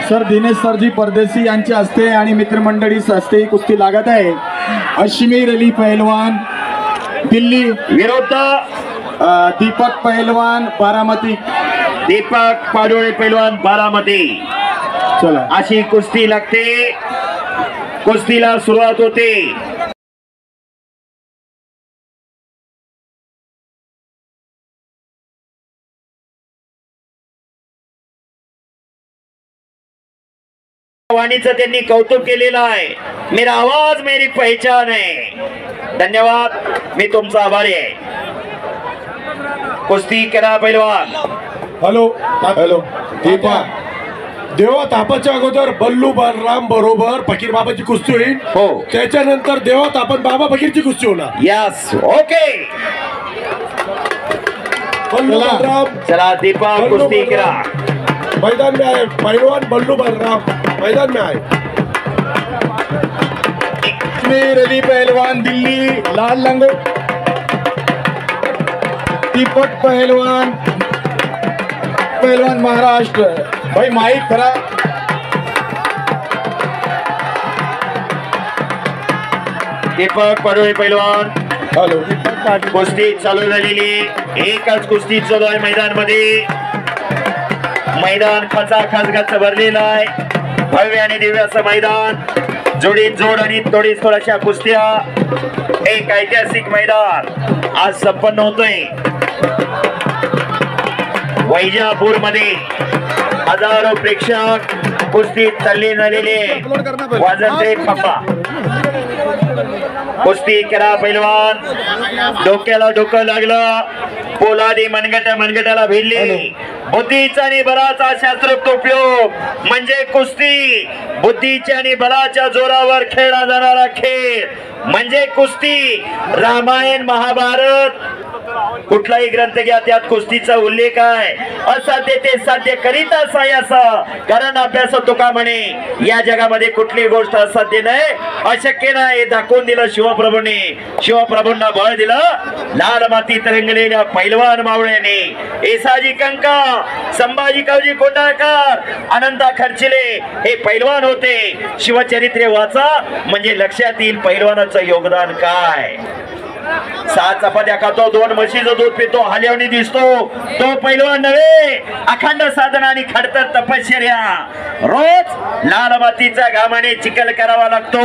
Sir Dinesh सरजी परदेसी यांच्या हस्ते आणि मित्रमंडळी हस्ते ही कुस्ती लागत आहे। अश्मीर अली पहलवान दिल्ली विरुद्ध दीपक पहलवान बारामती। दीपक पाडोळे पहलवान बारामती। चला अशी कुस्ती लागते, कुस्तीला सुरुवात होते। वाणीचं त्यांनी कौतुक केलेलं आहे। मेरा आवाज मेरी पहचान है। धन्यवाद, मी तुमचा आभारी आहे। कुस्ती करा पैलवान। हॅलो हॅलो दीपक देवा तापाच्या अगोदर बल्लू बलराम बरोबर फकीर बाबाची कुस्ती होईल। हो, त्याच्यानंतर देवा तापन बाबा फकीरची कुस्ती होणार। Yes, okay. बल्लू बलराम चला दीपक कुस्ती करा। मैदान में आए पहलवान बल्लू बलराम मैदान में आए। अश्मीर अली पहलवान दिल्ली लाल लंगो। दीपक पहलवान पहलवान महाराष्ट्र। भाई माइक करा। दीपक पाडोळे पैलवान। हॅलो कुस्ती चालू झालेली, एकच कुस्ती चालू आहे मैदान मध्ये। मैदान खचाखच गच्च भरलेलं आहे। भव्य आणि दिव्य असं मैदान, जोडीत जोड आणि तोडीत तोड अशा कुस्त्या। एक ऐतिहासिक मैदान आज संपन्न होतोय। वैजापूर मध्ये हजारो प्रेक्षक कुस्तीत तल्लीन झालेले। वाजंत्रे खंबा कुस्ती करा पैलवान। डोक्याला डोकं लागलं, पोलादी मनगटाला भिडली। बुद्धीचा आणि बलाचा शास्त्रोक्त उपयोग म्हणजे कुस्ती। बुद्धीच्या आणि बलाच्या जोरावर खेळला जाणारा खेळ म्हणजे कुस्ती। रामायण महाभारत कुठलाही ग्रंथ घ्या, त्यात कुस्तीचा उल्लेख आहे। असाध्य ते साध्य करीता सायासा, कारण अभ्यास तुका म्हणे या जगामध्ये कुठली गोष्ट असाध्य नाही, अशक्य नाही, हे दाखवून दिलं शिवप्रभूने। शिवप्रभूंना बळ दिलं लाल मातीत रंगलेल्या पैलवान मावळ्याने। येसाजी कंका, संभाजी कावजी कोंडाळकर, अनंता खर्चिले हे पैलवान होते। शिवचरित्रे वाचा म्हणजे लक्षात येईल पैलवानाचं योगदान काय। 6 चपात्या खातो, 2 म्हशीचं दूध पितो, हाल्यावणी दिसतो तो पैलवान नव्हे। अखंड साधना आणि खडतर तपश्चर्या, रोज लाल मातीचा घामाने चिखल करावा लागतो,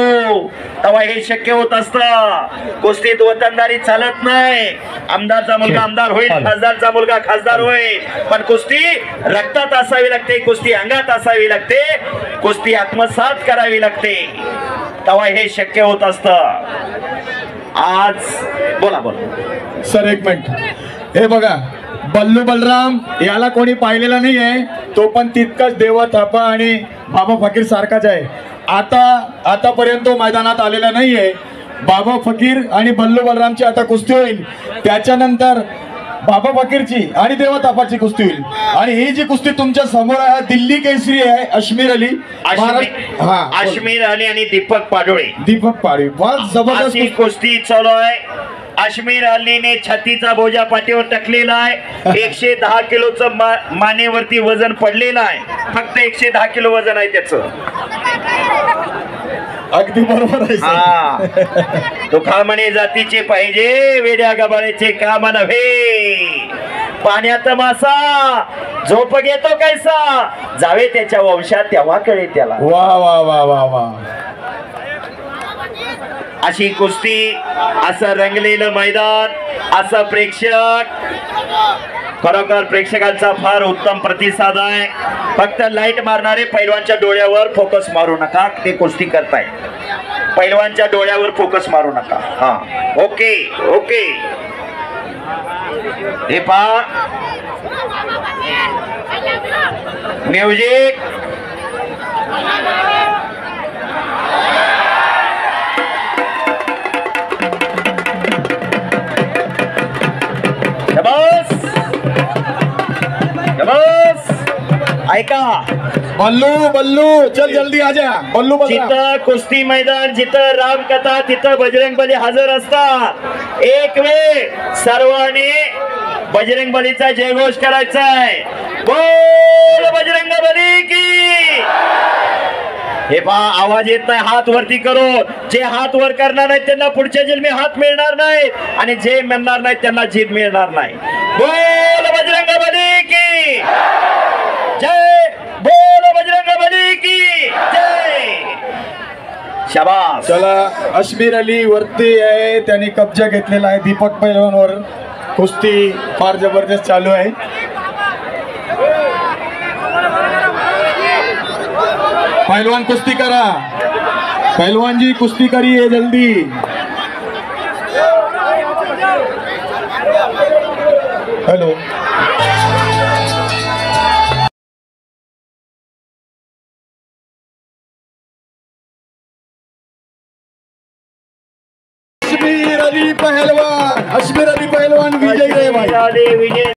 तेव्हा हे शक्य होत असतं। कुस्तीत वतनदारी चालत नाही। आमदारचा मुलगा आमदार होईल, खासदारचा मुलगा खासदार होईल, पण कुस्ती रक्तात असावी लागते, कुस्ती अंगात असावी लागते, कुस्ती आत्मसात करावी लागते, तेव्हा हे शक्य होत असतं। आज बोला बोला सर एक मिनिट, हे बघा बल्लू बलराम याला कोणी पाहिलेला नाही आहे, तो पण तितकाच देवा थापा आणि बाबा फकीर सारखाच आहे। आतापर्यंत तो मैदानात आलेला नाही आहे। बाबा फकीर आणि बल्लू बलरामची आता कुस्ती होईल, त्याच्यानंतर बाबा फकीरची आणि देवा थापाची कुस्ती होईल। आणि ही जी कुस्ती तुमच्या समोर आहे दिल्ली केसरी आहे अश्मीर अली अश्मीर अली आणि दीपक पाडोळे। दीपक पाडोळे बहुत जबरदस्त कुस्ती चालू आहे। अश्मीर अलीने छातीचा बोजा पाठीवर टाकलेला आहे। 110 किलोचं मानेवरती वजन पडलेलं आहे, फक्त 110 किलो वजन आहे त्याचं। अगदी बरोबर आहे। तो खामणे जातीचे पाहिजे, वेड्या गबाळीचे काम नव्हे। पाण्यात मासा झोप घेतो कैसा, जावे त्याच्या वंशात तेव्हा कळे त्याला। वा वा वा वा वा। अशी कुस्ती, असं रंगलेलं मैदान, असं प्रेक्षक, खरोखर प्रेक्षकांचा फार उत्तम प्रतिसाद आहे। फक्त लाईट मारणारे पैलवानच्या डोळ्यावर फोकस मारू नका, ते कुस्ती करताय। पैलवानच्या डोळ्यावर फोकस मारू नका। हा ओके ओके। हे पहा म्युझिक। ऐका बल्लू बल्लू चल जल्दी आजा। बल्लू जिथं कुस्ती मैदान, जिथं रामकथा, तिथं बजरंग बली हजर असतात। एक वेळ सर्वांनी बजरंग बलीचा जयघोष करायचा आहे। बोल बजरंग बली की। हे पहा आवाज येत नाही, हात वरती करो. जे हात वर करणार नाहीत त्यांना पुढच्या जन्मी हात मिळणार नाहीत आणि जे म्हणणार नाहीत त्यांना जीत मिळणार नाही. बोल बजरंगबली की जय, बोल बजरंगबली की जय. शाबास. चला अश्मीर अली वरती आहे, त्यांनी कब्जा घेतलेला आहे दीपक पैलवानवर. कुस्ती फार जबरदस्त चालू आहे. पहलवान कुस्ती करा, पहलवान जी कुस्ती करिए जल्दी. हेलो अश्मीर अली पहलवान, अश्मीर अली पहलवान विजयी रहे भाई. विजय